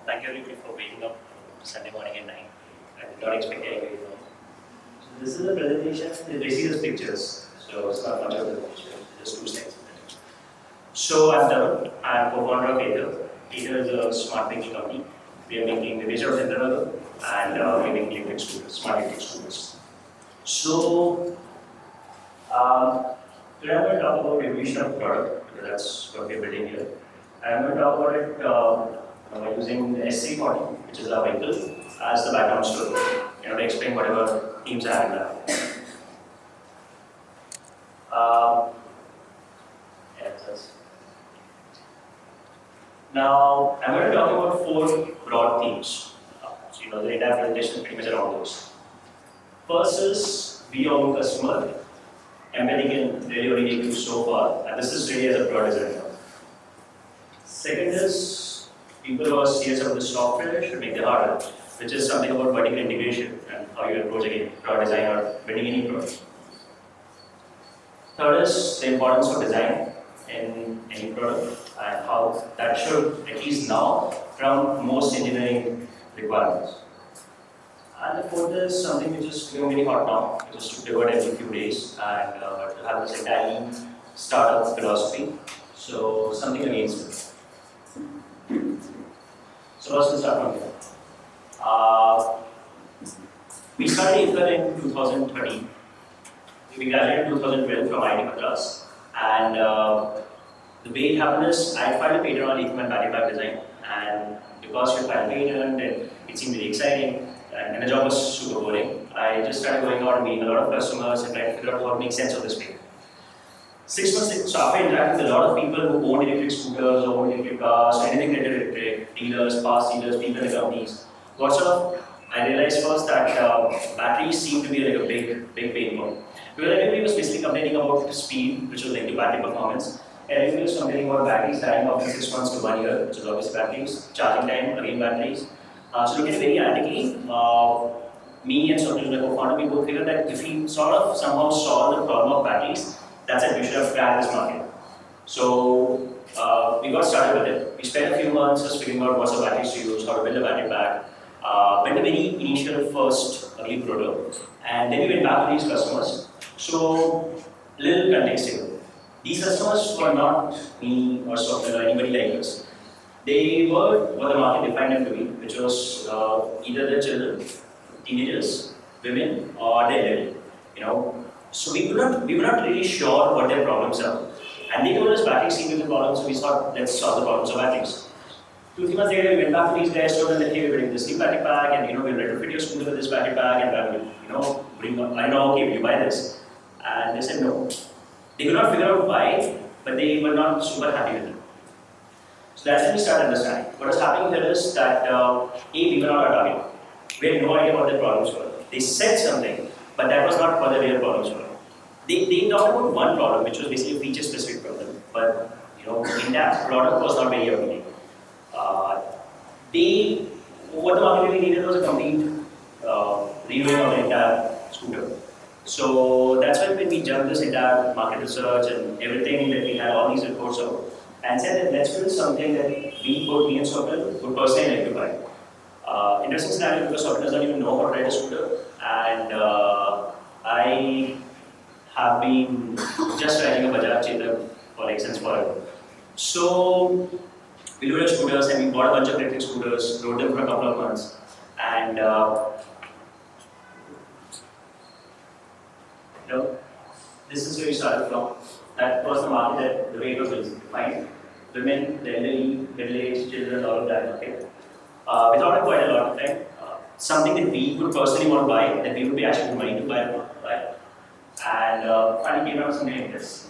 Thank you everybody for waking up Sunday morning at 9. I did not expect anybody to know. So this is a presentation, they see these pictures. So it's not much of a presentation, just two slides. So I'm Tarun, I'm co-founder of Ether. Ether is a smart vehicle company. We are making the vision of Central and we're making electric scooters, smart electric scooters. So today I'm going to talk about evolution of product, because that's what we're building here. I'm going to talk about it by using the SC40, which is our vehicle, as the background story, to explain whatever themes I have in that. Now, I'm going to talk about four broad themes. So, the entire presentation is pretty much around those. First is be your own customer. Empathy can really only take you so far, and this is really as a product designer. Second is people who are serious about the software should make it harder, which is something about vertical integration and how you approach again product design or building any product. Third is the importance of design in any product and how that should, at least now, from most engineering requirements. And the fourth is something which is very hot now, which is to pivot every few days and to have this entire startup philosophy. So something against it. So let's start from here. We started Ether in 2013. We graduated in 2012 from IIT Madras, and the way it happened is I filed a patent on lithium and battery pack design, and because we filed a patent and it seemed really exciting, and the job was super boring, I just started going out and meeting a lot of customers and trying to figure out what makes sense of this patent. 6 months, so after interacting with a lot of people who own electric scooters, own electric cars, anything related to electric, dealers, parts dealers, people in the companies, I realized first that batteries seem to be like a big pain point. Because everybody was basically complaining about speed, which was linked to battery performance, and everybody was complaining about batteries dying off in 6 months to 1 year, which is obviously batteries, charging time, again batteries. So looking at it very analytically, me and Sophie, my co-founder, we both figured that if we sort of somehow solve the problem of batteries, that's it, we should have cracked this market. So we got started with it. We spent a few months just figuring out what's the batteries to use, how to build a battery pack, built a very initial first early prototype, and then we went back to these customers. So, little context here. These customers were not me or Sophia or anybody like us. They were what the market defined them to be, which was either the children, teenagers, women, or the elderly. So we were not really sure what their problems are. And they told us batteries seem to be the problem, so we thought, let's solve the problems of batteries. 2-3 months later, we went back to these guys, told them that, hey, we're building this new battery pack, and we'll retrofit your scooter with this battery pack, and bring up, I know, okay, will you buy this? And they said no. They could not figure out why, but they were not super happy with it. So that's when we started understanding. What was happening here is that, we were not our target. We had no idea what their problems were. They said something, but that was not what their real problems were. They talked about one problem, which was basically a feature-specific problem, but in that product was not very appealing. What the market really needed was a complete redoing of the entire scooter. So that's when we jumped this entire market research and everything that we had, all these reports out, and said that let's build something that me and Sopil would personally like to buy. Interesting scenario because Sopil doesn't even know how to ride a scooter, and I have been just riding a Bajaj Chetak for since forever. So we loaded scooters and we bought a bunch of electric scooters, rode them for a couple of months, and this is where we started from. That was the market that the way it was defined. Women, the elderly, middle-aged, children, all of that. Okay. We thought of quite a lot of time. Something that we would personally want to buy, that we would be actually money to buy. And finally came out with something like this.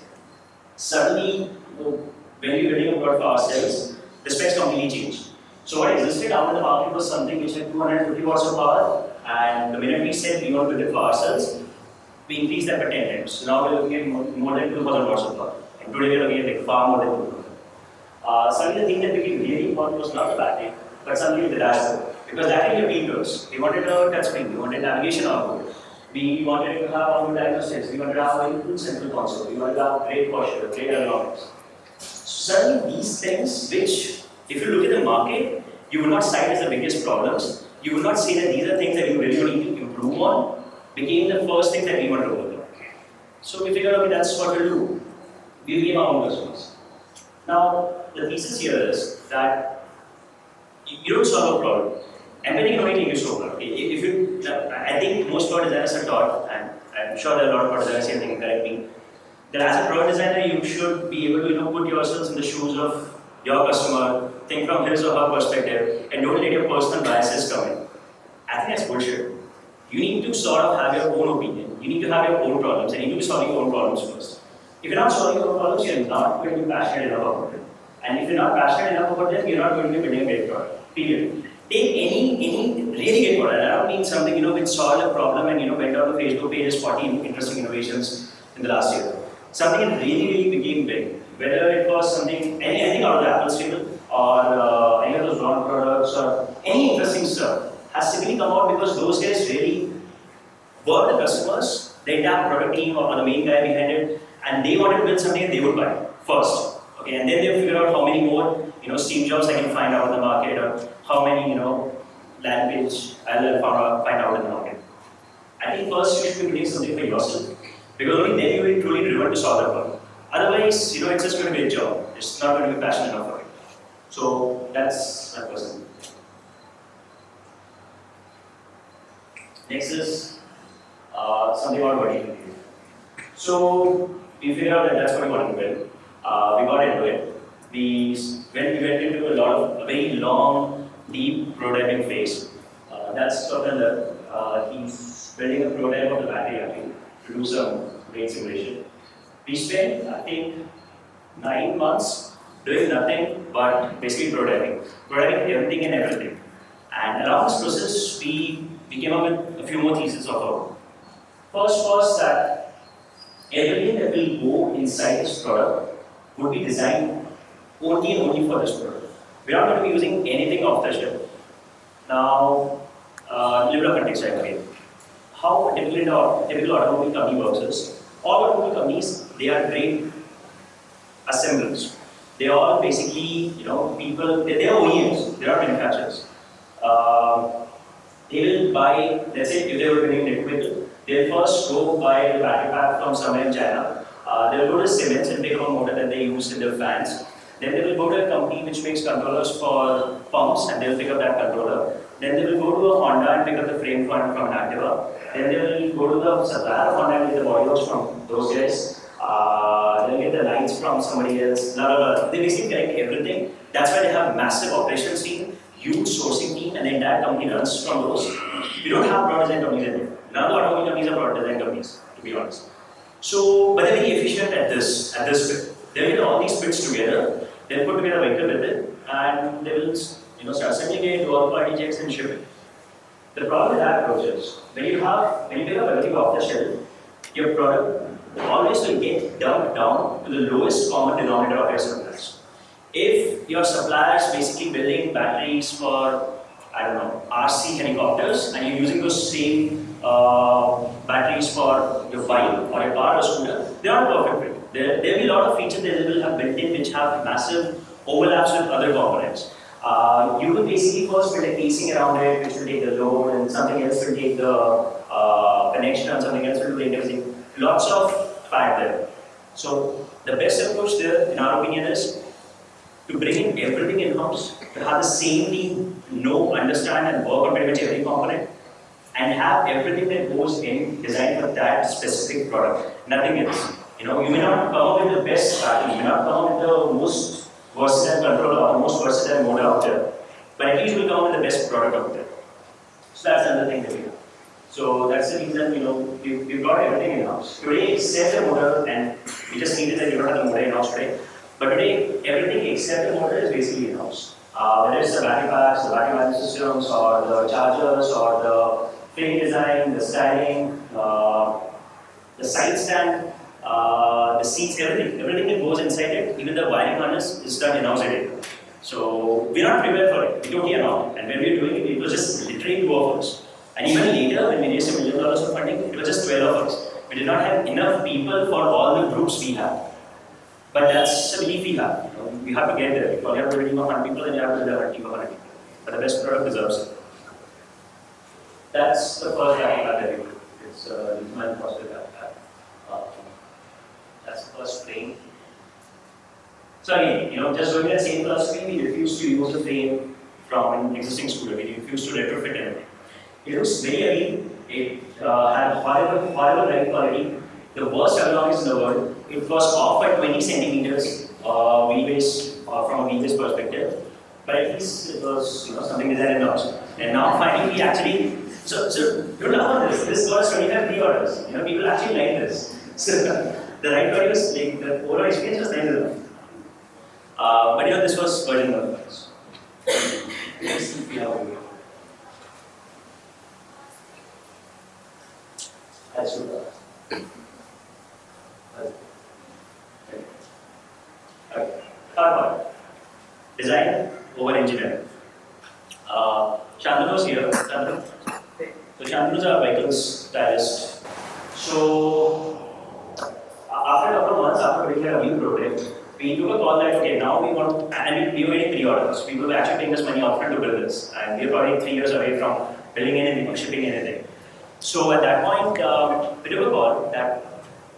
Suddenly, when we were building a product for ourselves, the specs completely changed. So what existed out in the market was something which had 250 watts of power, and the minute we said we want to build it for ourselves, we increased that by 10 times. So now we're looking at more than 2,000 watts of power. And today we're looking at far more than 2,000. Suddenly the thing that became really important was not the battery, but suddenly the dashboard. Because that really appealed to us. We wanted a touchscreen, we wanted navigation on board. We wanted to have our diagnostics, we wanted to have a good central console, we wanted to have great posture, great ergonomics. Suddenly these things, which if you look at the market, You will not cite as the biggest problems. You will not say that these are things that you really need to improve on, became the first thing that we want to overcome. So we figured, okay, that's what we'll do. We'll give our own customers. Now, the thesis here is that you don't solve a problem. Empathy can only take you so far. If you, I think most product designers are taught, and I'm sure there are a lot of product designers here that can correct me, that as a product designer, you should be able to put yourselves in the shoes of your customer, think from his or her perspective, and don't let your personal biases come in. I think that's bullshit. You need to sort of have your own opinion. You need to have your own problems, and you need to be solving your own problems first. If you're not solving your own problems, you're not going to be passionate enough about it. And if you're not passionate enough about them, you're not going to be building a great product. Period. Take any really great product. I don't mean something which solved a problem and went on the Facebook pages 40 interesting innovations in the last year. Something that really became big. Whether it was something, anything out of the Apple stable, or any of those wrong products, or any interesting stuff, has simply come out because those guys really were the customers, the entire product team or the main guy behind it, and they wanted to build something that they would buy first. Okay, and then they figure out how many more Steve Jobs I can find out in the market, or how many land page I'll find out in the market. I think first you should be doing something for yourself, because only then you will truly driven to solve that problem. Otherwise, it's just going to be a job. It's not going to be passionate enough for it. So that's my person. Next is something about vertical. So we figured out that that's what we wanted to build. We got into it. We went into a very long, deep prototyping phase. That's sort of he's building a prototype of the battery actually to do some range simulation. We spent, I think, 9 months doing nothing but basically prototyping everything and everything. And along this process, we came up with a few more theses of our own. First was that everything that will go inside this product would be designed only and only for this product. We're not going to be using anything off the shelf. Now, little bit of context again. How a typical automobile company works is, all automobile companies, they are great assemblers. They are all basically, people, they are OEMs, they are manufacturers. They will buy, let's say if they were building an electric vehicle, they'll first go buy the battery pack from somewhere in China. They'll go to Siemens and pick up a motor that they use in their fans. Then they will go to a company which makes controllers for pumps and they'll pick up that controller. Then they will go to a Honda and pick up the frame from an Activa. Then they will go to the supplier of Honda and get the bodyworks from those guys. They'll get the lights from somebody else. Blah, blah, blah. They basically collect everything. That's why they have massive operations team, huge sourcing team, and the entire company runs from those. You don't have product design companies anymore. None of the automobile companies are product design companies, to be honest. So, but they're very efficient at this bit. They get all these bits together, they'll put together a vehicle with it, and they will start assembling it, do all quality checks and ship it. The problem with that approach is, when you pick up everything off the shelf, your product always will get dumped down to the lowest common denominator of your suppliers. If your supplier is basically building batteries for, RC helicopters, and you're using those same batteries for your bike or your car or scooter, they are not perfect fit. There will be a lot of features that they will have built in which have massive overlaps with other components. You will basically first build a casing around it, which will take the load, and something else will take the connection, and something else will take everything. Lots of fat there. So the best approach there, in our opinion, is to bring in everything in-house, to have the same team know, understand, and work on pretty much every component, and have everything that goes in designed for that specific product, nothing else. You may not come up with the best battery, you may not come up with the most versatile controller or the most versatile motor out there, but at least you will come up with the best product out there. So that's another thing that we do. So that's the reason, we've got everything in-house. Today, except the motor, and we just needed that you don't have the motor in-house today, but today, everything except the motor is basically in-house. Whether it's the battery packs, the battery management systems, or the chargers, or the frame design, the styling, the side stand, the seats, everything that goes inside it, even the wiring harness is done in-house today. So we're not prepared for it. We totally are not. And when we were doing it, it was just literally 2 of us. And even later, when we raised $1 million of funding, it was just 12 of us. We did not have enough people for all the groups we have. But that's the belief we have. We have to get there. If you have to build a team of 100 people, then you have to build a team of 100 people. but the best product deserves it. That's the first battery pack that we do. It's lithium-ion phosphate battery pack. That's the first frame. So again, just doing that same philosophy, we refuse to use a frame from an existing scooter. We refuse to retrofit anything. It was very ugly. It had horrible ride quality. The worst ergonomics in the world. It was off by 20 centimeters wheelbase from a wheelbase perspective. But at least it was something designed and launched. And now finally we actually so don't laugh at this. This got 25 pre-orders. People actually like this. So the ride quality was like the overall experience was nice enough. But this was version 1. Let's see if we have over here. That's super. Okay. Third part. Design over engineering. Shantanu is here. Shantanu. So Shantanu is our vehicles stylist. So after a couple of months, after building a new prototype, we took a call that okay, now we want, and we were getting pre-orders. People were actually paying us money upfront to build this, and we are probably 3 years away from building anything or shipping anything. So at that point, we took a call that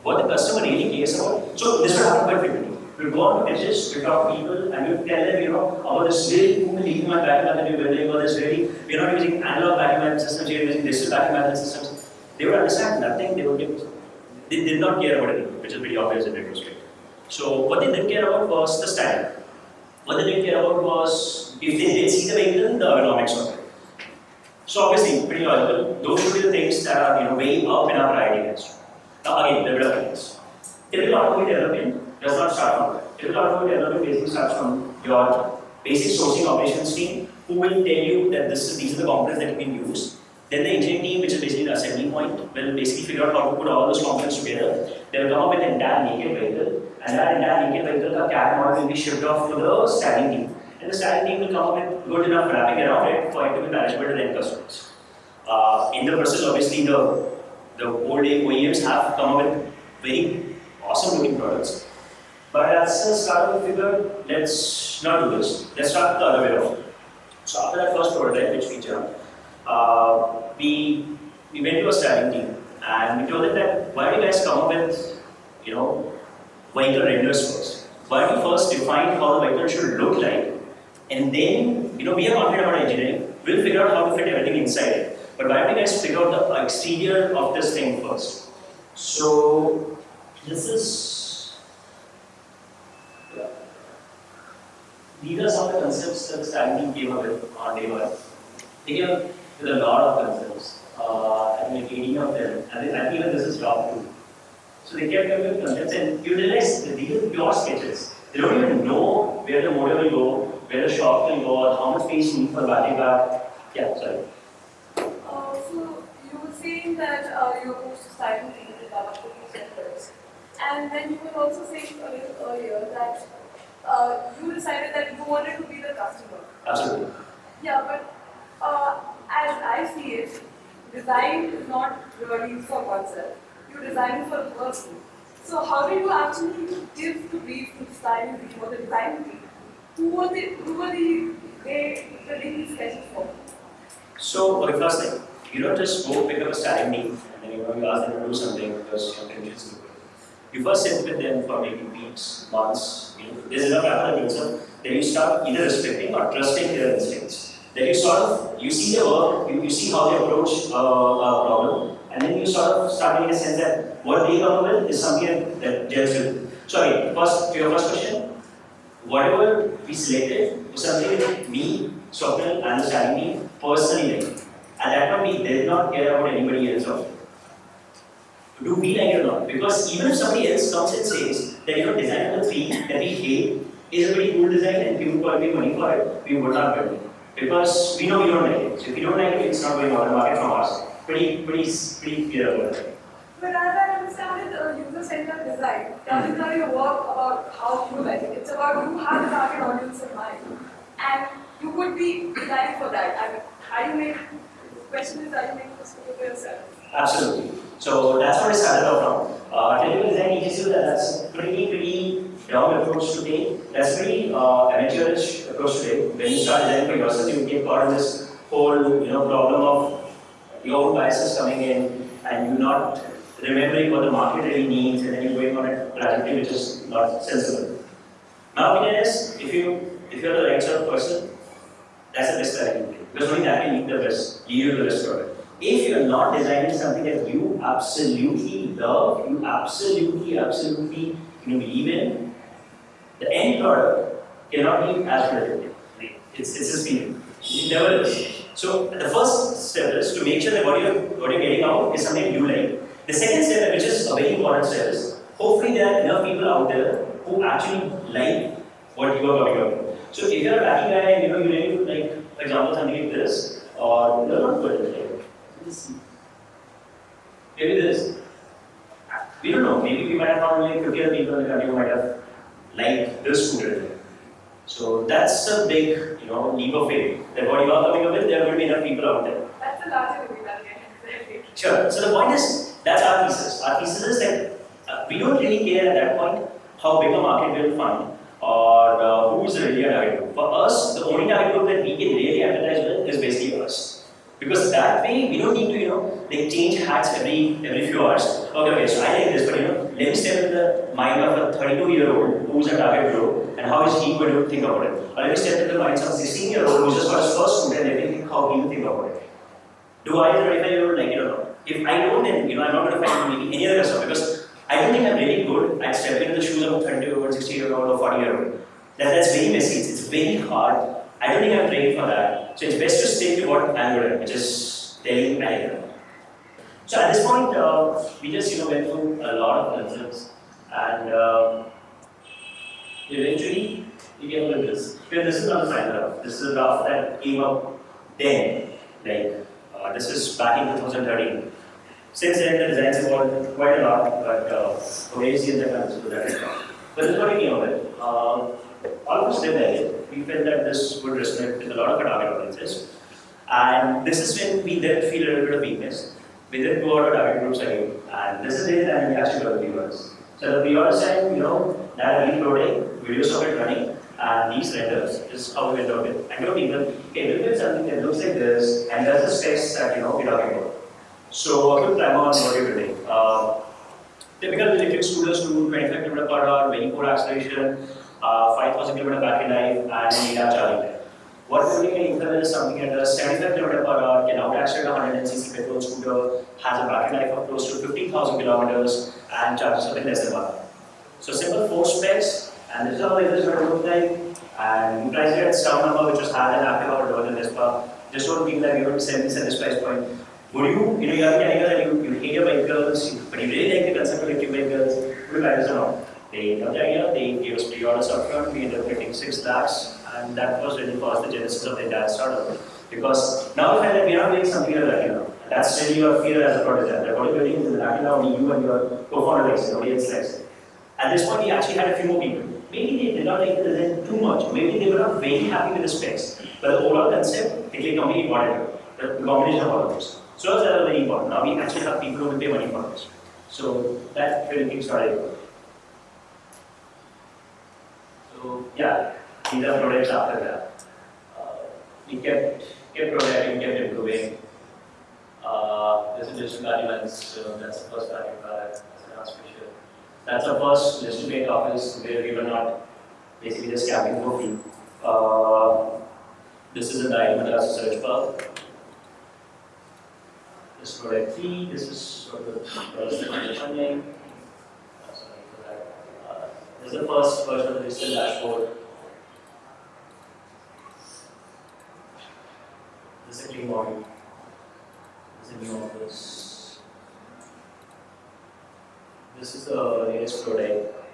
what the customer really cares about. So this would happen quite frequently. We'll go on to pitches, we talk to people, and we'll tell them, about this really cool lithium-ion battery that we're building, or this really, we're not using analog battery management systems, we're using digital battery management systems. They would understand nothing, they did not care about it, which is pretty obvious in retrospect. So what they didn't care about was the style. What they didn't care about was if they did see the vehicle, the ergonomics of it. So obviously, pretty logical. Those should be the things that are way up in our priority list. Now again, developments. Typical automotive development does not start from that. Typical automotive development basically starts from your basic sourcing operations team, who will tell you that these are the components that you can use. Then the engineering team, which is basically the assembly point, will basically figure out how to put all those components together. They will come up with an entire naked vehicle, and that entire naked vehicle, the CAD model will be shipped off to the styling team. And the styling team will come up with good enough wrapping around it for it to be manageable to the end customers. In the process, obviously, the old day OEMs have come up with very awesome looking products. But as a start, we figured, let's not do this. Let's start the other way around. So after that first prototype, which we jumped, we went to a styling team and we told them that why don't you guys come up with vehicle renders first? Why don't you first define how the vehicle should look like, and then we are confident about engineering. We'll figure out how to fit everything inside it. But why don't you guys figure out the exterior of this thing first? So this is these are some of the concepts that the styling team came up with on day one. They came up with a lot of concepts, I think 18 of them, and I think even this is top 2. So they kept coming with concepts, and you realize that these are pure sketches. They don't even know where the motor will go, where the shock will go, or how much space you need for battery pack. Yeah, sorry. So you were saying that you were supposed to start in the develop the centers, and then you were also saying a little earlier that you decided that you wanted to be the customer. Absolutely. Yeah, but as I see it, design is not really for oneself. You design for a person. So how did you actually give the brief to the styling team or the design team? Who were they building these sketches for? So, okay, first thing, you don't just go pick up a styling team and then you ask them to do something because conditions do it. You first sit with them for maybe weeks, months. There's enough apprehension. Then you start either respecting or trusting their instincts. Then you see their work, you see how they approach a problem, and then you start getting a sense that what they come up with is something that gels with. So again, to your first question, whatever we selected was something that me, Swapnil, and the styling team personally like. At that point, we did not care about anybody else. Do we like it or not? Because even if somebody else comes and says that design number 3 that we hate is a pretty cool design and we would probably pay money for it, we would not build it. Because we know we don't like it. So if we don't like it, it's not going on the market from us. Pretty clear about it. But as I understand it, user-centered design doesn't really work about how you like it. It's about you have the target audience in mind. And you could be designing for that. And the question is, how you make this for yourself? Absolutely. So that's what I started off from. Technical design teaches you that that's pretty wrong approach to take. That's very amateurish approach to take. When you start designing for yourself, you get caught in this whole problem of your own biases coming in and you not remembering what the market really needs and then you're going on a trajectory which is not sensible. My opinion is if you're the right sort of person, that's the best that I can take. Because only that can lead you to the best product. If you're not designing something that you absolutely love, you absolutely believe in, the end product cannot be as predictive. It's just feeling. It never is. So the first step is to make sure that what you're getting out is something you like. The second step, which is a very important step, is hopefully there are enough people out there who actually like what you are coming out with. So if you're a wacky guy and you really like, for example, something like this, or you're not good at it, maybe this. We don't know. Maybe we might have found like 50 other people in the country who might have liked this scooter. So that's a big, leap of faith. That what you are coming up with, there are going to be enough people out there. That's a larger movie that we Sure. So the point is, that's our thesis. Our thesis is that we don't really care at that point how big a market we'll find or who is really a target group. For us, the only target group that we can really advertise with is basically us. Because that way, we don't need to, change hats every few hours. Okay, so I like this, but let me step in the mind of a 32-year-old who's a target group and how is he going to think about it? Or let me step into the mind of a 16-year-old who's just got his first scooter and let me think how he will think about it. Do I, as a 25-year-old, like it or not? If I don't, then I'm not going to find maybe any other customer because I don't think I'm really good at stepping into the shoes of a 30-year-old, 60-year-old, or 40-year-old. That's very messy. It's very hard. I don't think I'm trained for that. So it's best to stick to what I'm good at, which is telling anecdote. So at this point, we just went through a lot of concepts, and eventually we came up with this. Because this is not a final draft. This is a draft that came up then. This is back in 2013. Since then, the designs evolved quite a lot, but for various reasons, I can't do that. But this is what we came up with. All of us did that. We felt that this would resonate with a lot of our target audiences. And this is when we then feel a little bit of weakness. We then go out to target groups again. And this is the time we actually got the pre-orders. So the pre-orders time, that reloading, videos of it running, and these renders is how we went out with. And people, okay, look at something that looks like this, and that's the specs that we're talking about. So a quick primer on what you're doing. Typical electric scooters do 25 km per hour, very poor acceleration, 5,000 km battery life, and 8 hour charging time. What we're doing in Ethernet is something at a 75 km per hour, can out-accelerate a 100cc petrol scooter, has a battery life of close to 15,000 kilometers, and charges up in less than 1 hour. So simple 4 specs, and this is how it is going to look like. And we priced it at some number which was higher than active or lower than this bar. Just don't think that we're going to sell this at this price point. Would you have telling us that you hate your vehicles, but you really like the concept of electric vehicles, would you buy this or not? They loved the idea, they gave us pre-orders upfront, we ended up getting 6 lakhs, and that was really for us the genesis of the entire startup. Because now we find that we are not doing something like that, And that's really your fear as a product designer. What you're doing is in the back end, only you and your co-founder likes it, nobody else likes it. At this point, we actually had a few more people. Maybe they did not like the design too much, maybe they were not very happy with the specs, but the overall concept, they completely wanted it. The combination of all of those. So that's very important. Now we actually have people who will pay money for this. So that really kickstarted. So yeah, these are products after that. We kept prototyping, kept improving. This is digital elements, so that's the first value product, that's an auspicious. That's our first digital paint office where we were not basically just camping for free. This is a diamond research park. This is product 3, this is sort of the first funding. Sorry for that. This is the first version of the digital dashboard. This is a clean model. This is a new office. This is the latest prototype.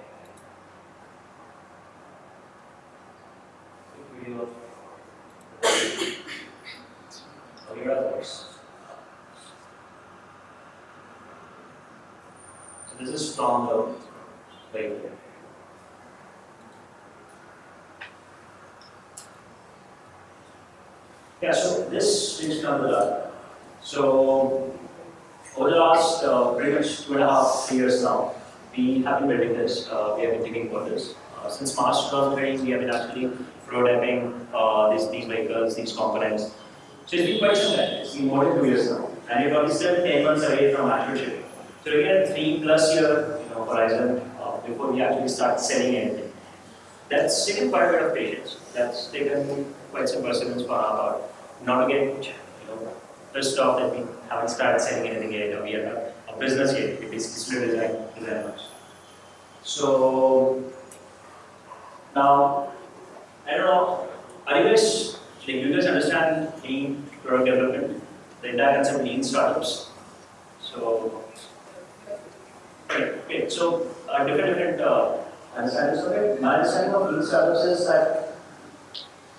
Quick video of the course. So this is from the vehicle. Yeah, so this is from the lab. So over the last pretty much 2.5 years now, we have been building this. We have been thinking about this. Since March 2020, we have been actually prototyping these vehicles, these components. So it's been quite some time. It's been more than 2 years now, and we're probably still 10 months away from actual shipping. So we're at a 3+ year horizon before we actually start selling anything. That's taken quite a bit of patience. That's taken quite some perseverance for our part. Not to get pissed off that we haven't started selling anything yet, or we have a business yet. We basically still designers. So now, I don't know, are you guys, do you guys understand lean product development, the entire concept of lean startups? So, okay, so different understandings of it. My understanding of lean startups is that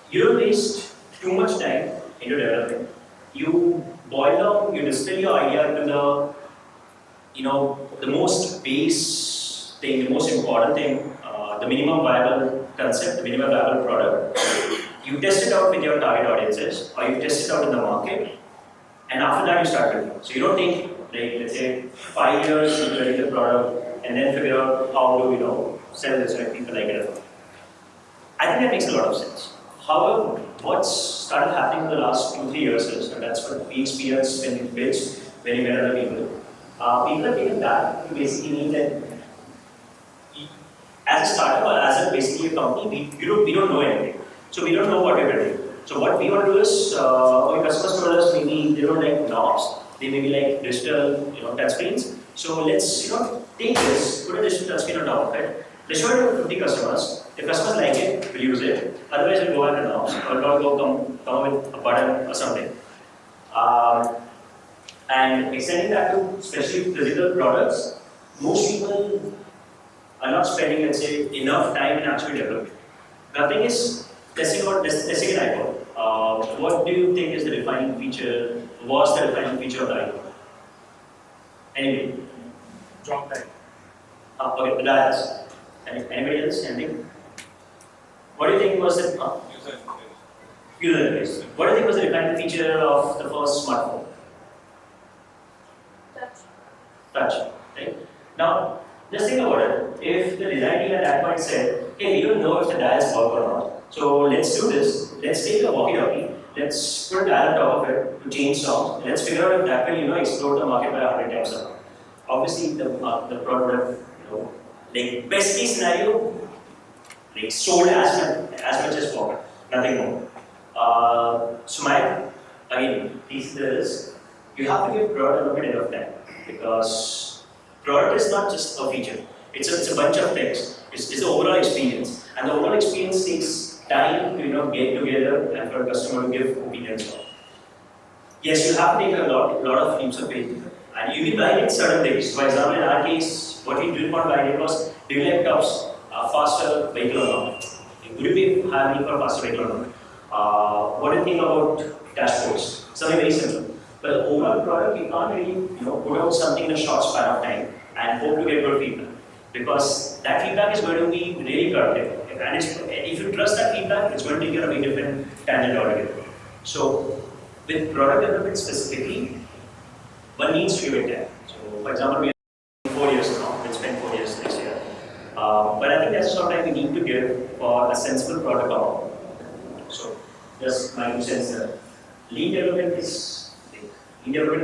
you don't waste too much time into developing. You boil down, you distill your idea to the most base thing, the most important thing, the minimum viable concept, the minimum viable product. You test it out with your target audiences, or you test it out in the market, and after that you start building. So you don't take, like, let's say, 5 years to build the product, and then figure out how to, sell this, right? People like it or not. I think that makes a lot of sense. However, what's started happening in the last 2-3 years is, and that's what we experienced when we pitched, when we met other people. People have taken that to basically mean that as a startup or as basically a company, we don't know anything. So we don't know what we're building. So what we want to do is, our customers told us maybe they don't like knobs, they maybe like digital, touchscreens. So let's, take this, put a digital touchscreen on top of it. Let's show it to 50 customers. If customers like it, we'll use it. Otherwise, we'll go back to knobs or come with a button or something. And extending that to especially physical products, most people are not spending, let's say, enough time in actually developing. Nothing is testing an iPhone. What do you think is the defining feature? Was the defining feature of the iPhone? Anybody? Drop time. Okay, the dials. Anybody else? Anything? What do you think was the user interface? What do you think was the defining feature of the first smartphone? Touch, right? Now, just think about it. If the design team at that point said, hey, we don't know if the dials work or not, so let's do this. Let's take a walkie-talkie, let's put a dial on top of it to change songs, and let's figure out if that will, explode the market by 100 times or not. Obviously, the product would have, like, best case scenario, like, sold as much as possible, nothing more. So my, again, thesis is, you have to give product a bit of time, because product is not just a feature. It's a bunch of things. It's the overall experience, and the overall experience takes time to get together and for a customer to give opinions on. Yes, you have to take a lot of leaps of faith, and you will validate certain things. For example, in our case, what we did not validate was, do you like tops, faster vehicle or not? Would you be having for a faster vehicle or not? What do you think about dashboards? Something very simple. But the overall product, you can't really put out something in a short span of time and hope to get good feedback, because that feedback is going to be really productive. And if you trust that feedback, it's going to take you on a very different tangent altogether. So, with product development specifically, one needs to give it time. So, for example, we have 4 years now, we'll spend 4 years next year. But I think that's the sort of time we need to give for a sensible product out. So, just my 2 cents there. Lean development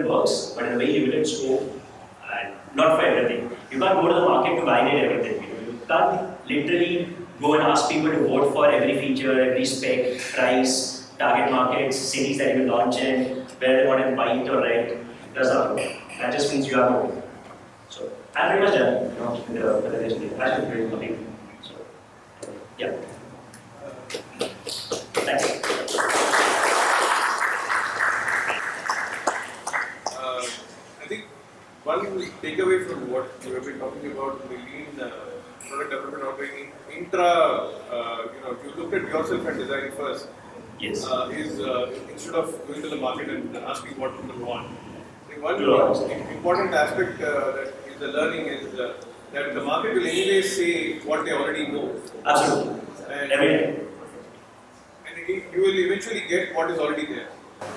works, but in a very limited scope and not for everything. You can't go to the market to validate everything. You can't literally go and ask people to vote for every feature, every spec, price, target markets, cities that you launch in, where they want to buy it or rent. It does not work. That just means you are moving. So I'm pretty much done with the presentation. That's pretty complete. So yeah. Thanks. I think one takeaway from what you have been talking about the lean product development operating if you look at yourself and designing first, Yes. is instead of going to the market and asking what people want. I think one important aspect that is the learning is that the market will anyway say what they already know. Absolutely. And, Every day. and you will eventually get what is already there.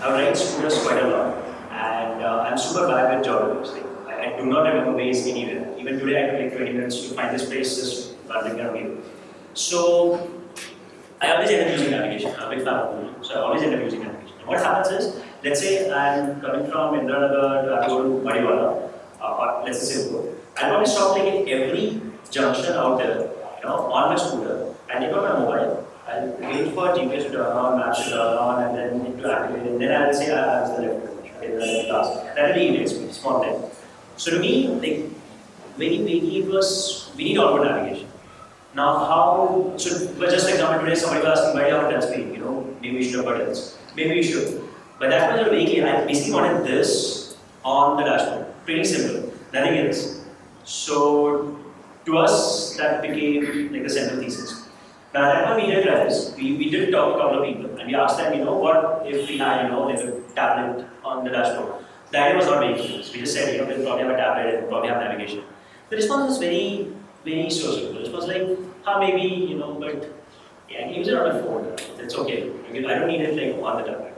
I write scooters quite a lot, and I'm super bad with geography. I do not remember ways anywhere. Even today, I took like 20 minutes to find this place just wandering around here. So I always end up using navigation. I'm a big fan of Google, so I always end up using navigation. And what happens is, let's say I'm coming from Indranagar to go to Madiwala, or let's say Singapore. I'll probably stop like in every junction out there, on my scooter, and take out my mobile. I'll wait for GPS to turn on, maps to turn on, and then it to activate it. Then I'll say I have the left turn, the left task. That will be irritates me, small thing. So to me, like it was we need auto navigation. Now how, so but just like example today somebody was asking why do you have a touch screen, maybe we should have buttons. Maybe we should. But that was a very clear, I basically wanted this on the dashboard. Pretty simple, nothing else. So to us that became like the central thesis. Now at that point we did try this. We did talk to a couple of people and we asked them, what if we had, like a tablet on the dashboard. The idea was not very clear. We just said, we'll probably have a tablet and we'll probably have navigation. The response was very so-so. The response was like, maybe, but yeah, I can use it on my phone. It's okay. I don't need it like on the tablet.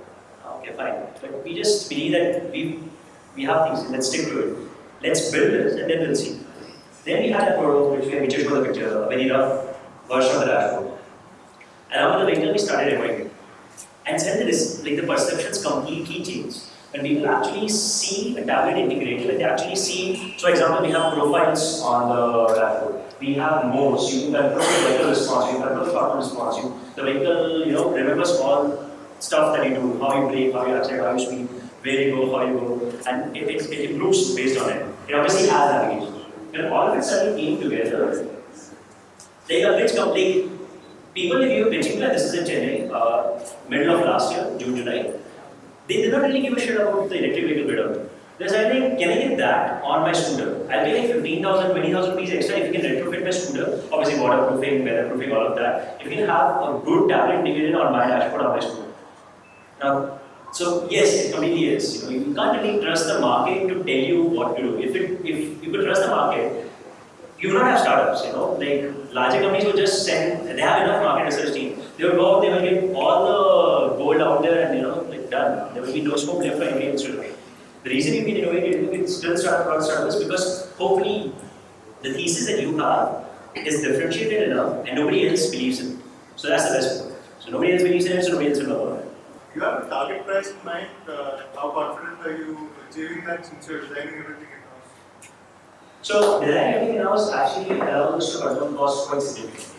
Okay, fine. But we just believe that we have things, let's stick to it. Let's build this and then we'll see. Then we had a prototype which we showed the picture, a very rough version of the dashboard. And after the vehicle we started recording it. And suddenly the perceptions completely changed. When people actually see a tablet integrated, when they actually see, so for example, we have profiles on the dashboard. We have modes, you can control the vehicle response, you can control the throttle response, the vehicle, remembers all stuff that you do, how you brake, how you accelerate, how you speed, where you go, how you go, and it improves based on it. It obviously has navigation. When all of it suddenly came together, like a bit complete. People, if you pitching like this is in Chennai, middle of last year, June, July, they did not really give a shit about the electric vehicle bidder. They said, can I get that on my scooter? I'll pay like 15,000, 20,000 rupees extra if you can retrofit my scooter. Obviously, waterproofing, weatherproofing, all of that. If you can have a good tablet integrated on my dashboard on my scooter. Now, so yes, it completely is. You can't really trust the market to tell you what to do. If you could trust the market, you would not have startups. Like larger companies would just send. They have enough market research team. They will go out, they will get all the gold out there, and like done. There will be no scope left for anybody else to do it. The reason you can innovate, you can still start product startups because hopefully the thesis that you have is differentiated enough, and nobody else believes in it. So that's the best part. So nobody else believes in it, so nobody else will know about it. You have a target price in mind. How confident are you achieving that since you're designing everything in-house? So designing everything in-house actually allows us to control costs quite significantly.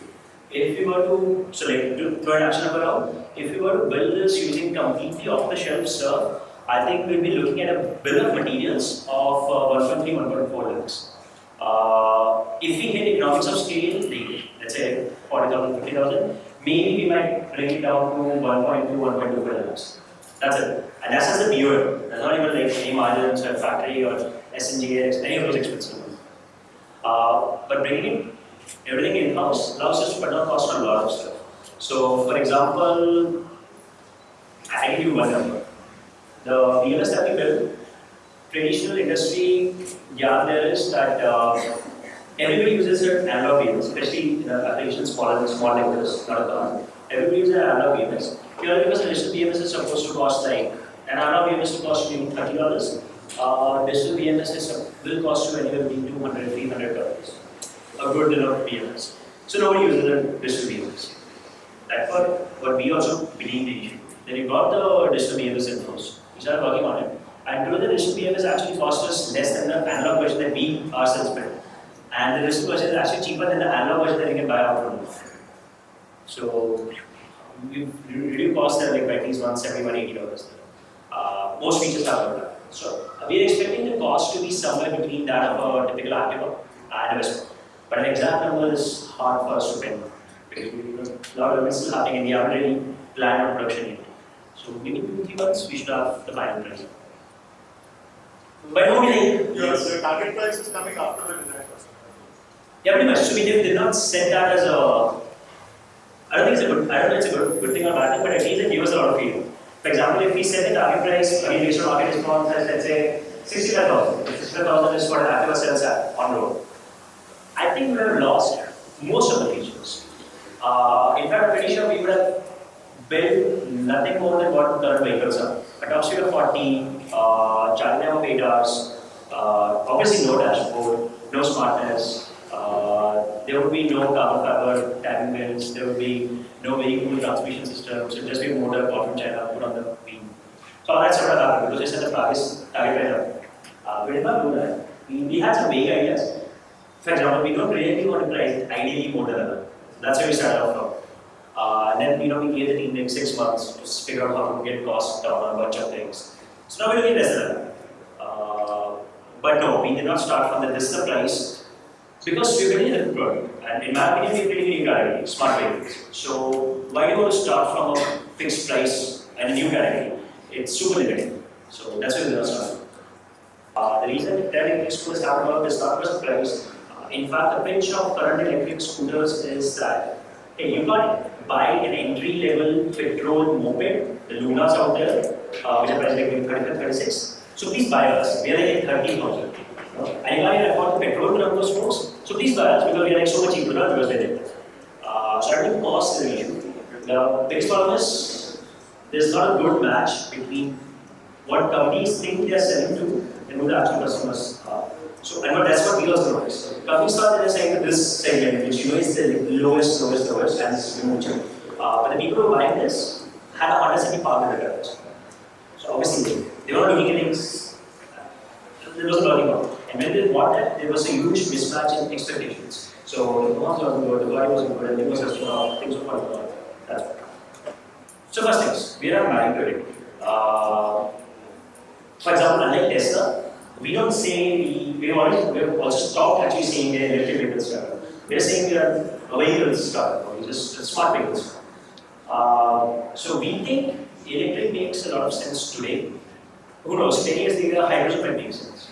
If we were to, to throw an action number out, if we were to build this using completely off-the-shelf stuff, I think we'll be looking at a bill of materials of 1.3, 1.4 lakhs. If we hit economics of scale, let's say 40,000, 50,000, maybe we might bring it down to 1.2, 1.25 lakhs. That's it. And that's just the BOM. That's not even like any margins or factory or SNGX, any of those expenses. But bringing everything in-house allows us to cut down costs on a lot of stuff. So, for example, I can give you one number. The VMS that we build, traditional industry yarn there is that everybody uses an analog VMS, especially in applications smaller than small like this, not a car. Everybody uses an analog VMS. Here, because a digital VMS is supposed to cost like, an analog VMS will cost you $30. Digital VMS will cost you anywhere between $200, $300. A good enough VMS. So nobody uses a digital VMS. That's what we also believe the issue. Then you got the digital VMS in-house. We started working on it. And today the digital VMS actually cost us less than the analog version that we ourselves built. And the digital version is actually cheaper than the analog version that we can buy out from them. So we reduce costs there like by at least $170, $180. Most features have that. So we are expecting the cost to be somewhere between that of a typical Activa and a Vespa. But an exact number is hard for us to pin because a lot of it is still happening and we haven't really planned on production yet. So maybe 2-3 months we should have the final price. But nobody like Your target price is coming after the design process. yeah, pretty much. So we did not set that as a. I don't think it's a good thing or bad thing, but at least it gives us a lot of freedom. For example, if we set the target price, based on market response as let's say 65,000. 65,000 is what Activa sells at on road. I think we have lost most of the features. In fact, I'm pretty sure we would have built nothing more than what current vehicles are. A top speed of 40, charging time of 8 hours, obviously no dashboard, no smartness, There would be no carbon fiber tapping belts, there would be no very cool transmission system, so just be a motor bought from China, put on the wheel. So all that sort of happened because they set the price target right up. We did not do that. We had some vague ideas. For example, we don't really want to price ideally more than another. That's where we started off from. And then we gave the team like 6 months to figure out how to get costs down on a bunch of things. So now we're doing less than that. But no, we did not start from this is the price because we're building a different product. And in my opinion, we're building a new category, smart vehicles. So why do you want to start from a fixed price and a new category? It's super limiting. So that's where we're going to start. The reason that electric scooters have about is not just price. In fact, the pitch of current electric scooters is that hey, you can't buy an entry-level petrol moped, the Lunas out there, which are priced like 35, 36. So please buy us. We are like 30,000. And you can't afford the petrol to run those folks. So please buy us because we are like so much cheaper than because they did. So I think cost is an issue. The biggest problem is there's not a good match between what companies think they are selling to and who the actual customers are. So, and that's what dealers notice. Companies thought they're saying that this segment, which is the lowest, and this is mutual. But the people who are buying this had a Honda City Park in the garage. So obviously, they were looking at things. There was a learning about. And when they bought that, there was a huge mismatch in expectations. So the ones wasn't good, the body wasn't good, and it was just things were falling apart. That's what. So first things, we are not married to it. For example, unlike Tesla, we don't say we've also stopped actually saying we're an electric vehicle startup. We're saying we are a vehicle startup, or just a smart vehicles. So we think electric makes a lot of sense today. Who knows, 10 years later, hydrogen might make sense.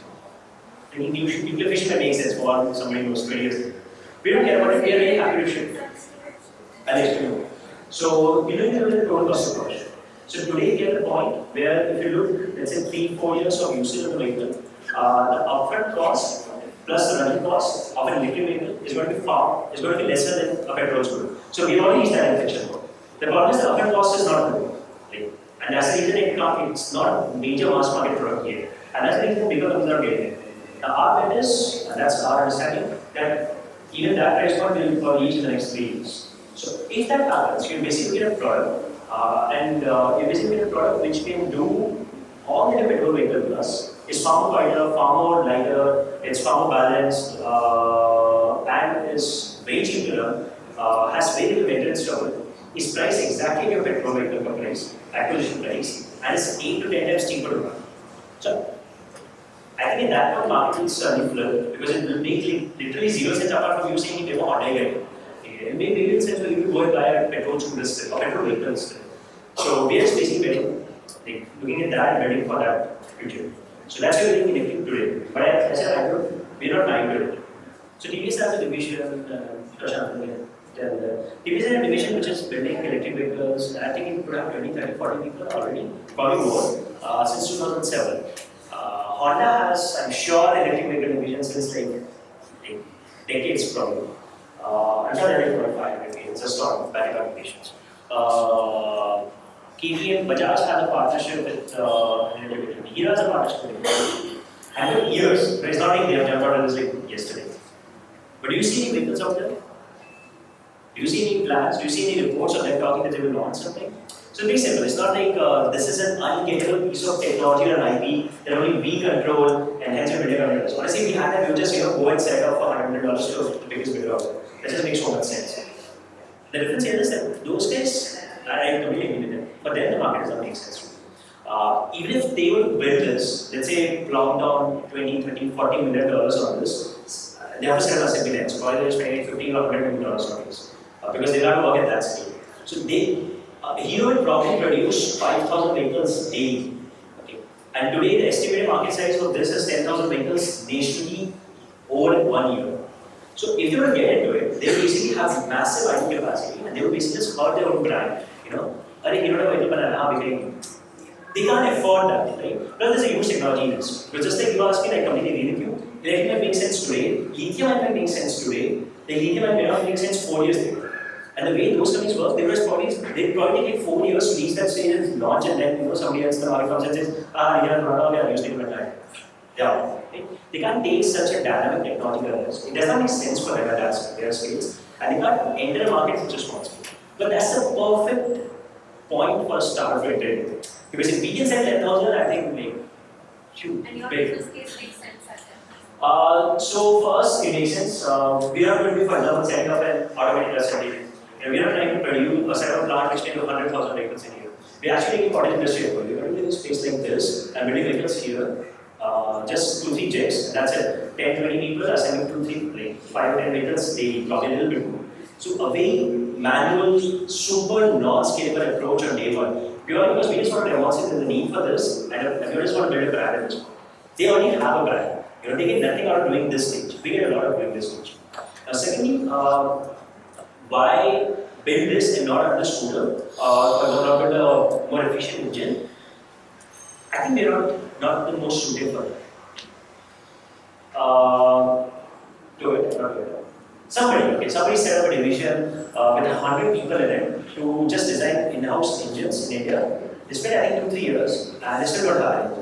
Nuclear fission might make sense for somebody who knows 20 years later. We don't care about it, we are really happy to ship. And explain. So we're doing a little total cost approach. So today we are at a point where if you look, let's say 3-4 years of usage of the vehicle, the upfront cost plus the running cost of an electric vehicle is going to be lesser than a petrol scooter. So we've already reached that inflection point. The problem is the upfront cost is not good. And that's the reason it's not a major mass market product yet. And that's the reason bigger companies are getting it. Now our bet is, and that's our understanding, that even that price point will reach in the next 3 years. So if that happens, you basically get a product, you basically get a product which can do all that a petrol vehicle does. It's far more wider, far more lighter, it's far more balanced, and is very cheap to run, has very little maintenance trouble, is priced exactly your petrol vehicle price, acquisition price, and is 8 to 10 times cheaper to run. So, I think in that point, market will suddenly flip because it will make literally 0 cents apart from you saying you want to get. It may make sense for you to go and buy a petrol scooter instead, or petrol vehicle instead. So, we are just basically betting, looking at that and betting for that future. So that's why we're doing electric today. But as I said, we're not lying to it. So TVS has a division, TVS has a division which is building electric vehicles. I think it could have 20, 30, 40 people already, probably more, since 2007. Honda has, I'm sure, electric vehicle division since like decades probably. I'm sure they're like 5 decades, just on battery applications. KTM, Bajaj has a partnership with Hero has a partnership with and for years, but it's not like they have jumped out of this like yesterday. But do you see any vehicles out there? Do you see any plans? Do you see any reports of them talking that they will launch something? So it's very simple. It's not like this is an ungettable piece of technology or an IP that only we control and hence we're building on it. Honestly, if we had that, we would just go and set up for $100 to the biggest bidder out there. That just makes so much sense. The difference here is that those guys, I completely agree with them, but then the market does not make sense. Even if they would build this, let's say plonk down $20, $30, $40 million on this, they have to sell us every so probably there's $20, $50 or $100 million on this because they have to work at that scale. So Hero will probably produce 5,000 vehicles daily. Okay. And today the estimated market size of this is 10,000 vehicles nationally over 1 year. So if they were to get into it, they will basically have massive IT capacity and they will basically just hurt their own brand. They can't afford that, right? Well, there's a huge technology in this. But just like you asked me, I completely agree with you. Electric might make sense today, lithium might make sense today, the lithium may not make sense 4 years later. And the way those companies work, they probably take 4 years to reach that stage and launch, and then somebody else in the market comes and says, yeah, use lithium at time. down. Right? They can't take such a dynamic technology like this. It does not make sense for them at their scales, and they can't enter a market which is responsible. But that's the perfect point for a startup to enter into. Because if we can sell 10,000, I think we make huge, And your big. business case makes sense at them. So for us, it makes sense. We are going to be, for example, setting up an automated assembly. We are not trying to produce a set of plant which can do 100,000 vehicles in a year. We are actually taking cottage industry approach. We are going to do a space like this and building vehicles here. Just 2-3 jigs, and that's it. 10-20 people are sending 2-3, like 5 or 10 vehicles daily, probably a little bit more. So a very manual, super non-scalable approach on day one. Purely because we just want to demonstrate there's a need for this, and we just want to build a brand at this point. They already have a brand. They get nothing out of doing this stage. We get a lot of doing this stage. Now, secondly, why build this and not another scooter or not build a more efficient engine? I think they're not the most suited for that. Do it, not do it. Somebody set up a division with 100 people in it to just design in-house engines in India. They spent, I think, 2-3 years, and they still don't have it.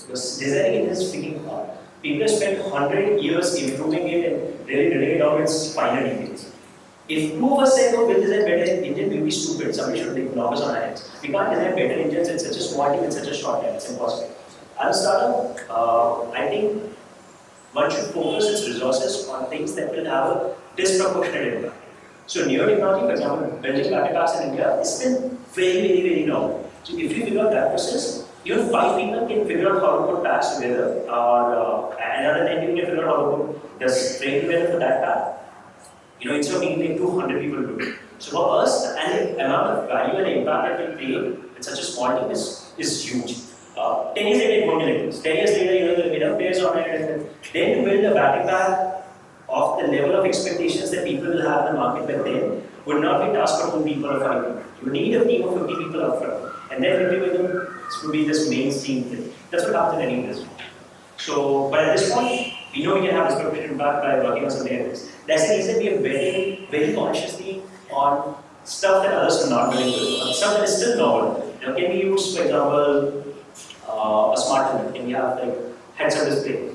Because designing it is freaking hard. People have spent 100 years improving it and really drilling it down its finer details. If 2 of us say, oh, we'll design better engine, we'll be stupid. Somebody should knock us on our heads. We can't design better engines in such a small team in such a short time. It's impossible. As a startup, I think one should focus its resources on things that will have a disproportionate impact. So newer technology, for example, building battery packs in India is still very novel. So if you figure out that process, even 5 people can figure out how to put packs together, or another 10 people can figure out how to put the frame together for that pack. Instead of needing like 200 people to do it. So for us, and the amount of value and impact that we create with such a small team is huge. 10 years later, it won't be like this. 10 years later, there will be enough players on it, and then to build a battery pack of the level of expectations that people will have in the market back then would not be a task for 2 people or 5 people. You need a team of 50 people up front. And then this would be this mainstream thing. That's what happens in any industry. So, but at this point, we know we can have disproportionate impact by working on something like this. That's the reason we are betting very consciously on stuff that others are not willing to do, on stuff that is still novel. Can we use, for example, a smartphone? Can we have like heads-up display?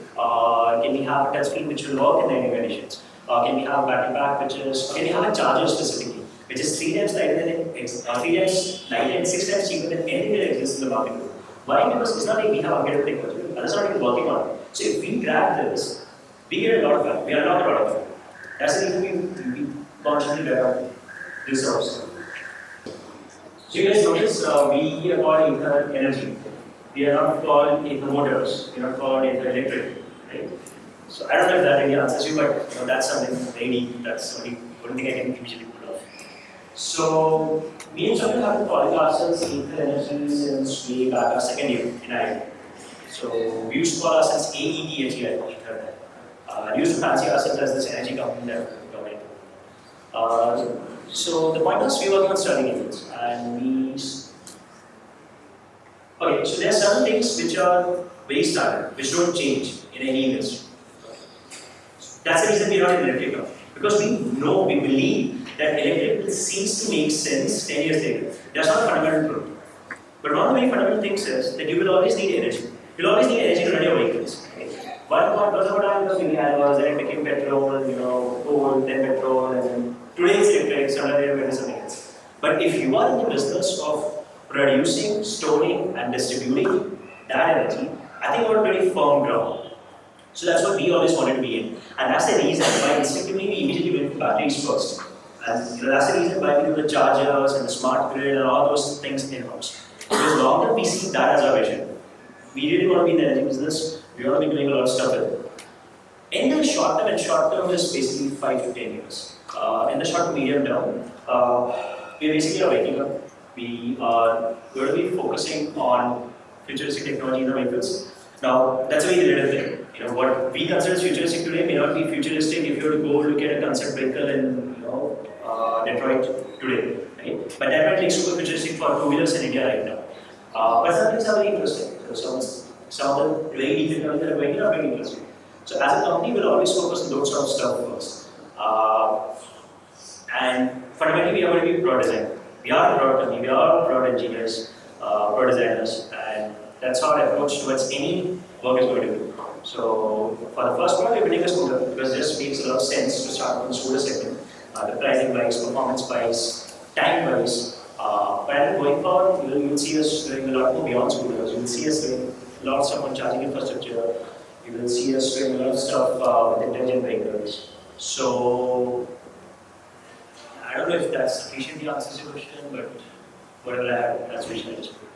Can we have a touchscreen which will work in any conditions? Can we have a battery pack can we have a charger specifically, which is 3 times lighter than 6 times cheaper than anything that exists in the market? Why? Because it's not like we have upgraded technology. Others are not even working on it. So if we grab this, we get a lot of value. We unlock a lot of value. That's the reason we consciously develop this also. So you guys notice we are called Ether Energy. We are not called Ether Motors. We are not called Ether Electric. Right? So I don't know if that really answers you, but that's something very deep. That's something I don't think I can usually pull off. So me and Chandra have been calling ourselves Ether Energy since way back our second year in IIT. So we used to call ourselves AETHER. We used to fancy ourselves as this energy company that we're going into. So the point was we were working on Sterling engines, and okay, so there are certain things which are very standard, which don't change in any industry. That's the reason we're not in electric company. Because we believe that electric will cease to make sense 10 years later. That's not a fundamental truth. But one of the very fundamental things is that you will always need energy. You'll always need energy to run your vehicles. One was about time because we had was then it became petrol, coal, then petrol, and then today it's electric, so another day something else. But if you are in the business of producing, storing, and distributing that energy, I think we're on very firm ground. So that's what we always wanted to be in. And that's the reason why instinctively we immediately went to batteries first. And that's the reason why we do the chargers and the smart grid and all those things in-house. Because long term we see that as our vision. We really want to be in the energy business. We want to be doing a lot of stuff with it. In the short term, and short term is basically 5 to 10 years. In the short to medium term, we basically are waking up. We are going to be focusing on futuristic technology in the vehicles. Now, that's a very little thing. What we consider as futuristic today may not be futuristic if you were to go look at a concept vehicle in Detroit today. Right? But that might be super futuristic for 2-wheelers in India right now. But some things are very interesting. Some of the very deep technology that are going in are very interesting. So as a company, we'll always focus on those sort of stuff first. And fundamentally, we are going to be product design. We are a product company, we are product engineers, product designers, and that's how our approach towards any work is going to be. So for the first one, we're building a scooter because this makes a lot of sense to start from the scooter segment. The pricing wise, performance wise, time wise. But then going forward, you'll see us doing a lot more beyond scooters. You'll see us doing a lot of stuff on charging infrastructure. You will see us doing a lot of stuff with intelligent vehicles. So I don't know if that sufficiently answers your question, but whatever I have, that's what I just put.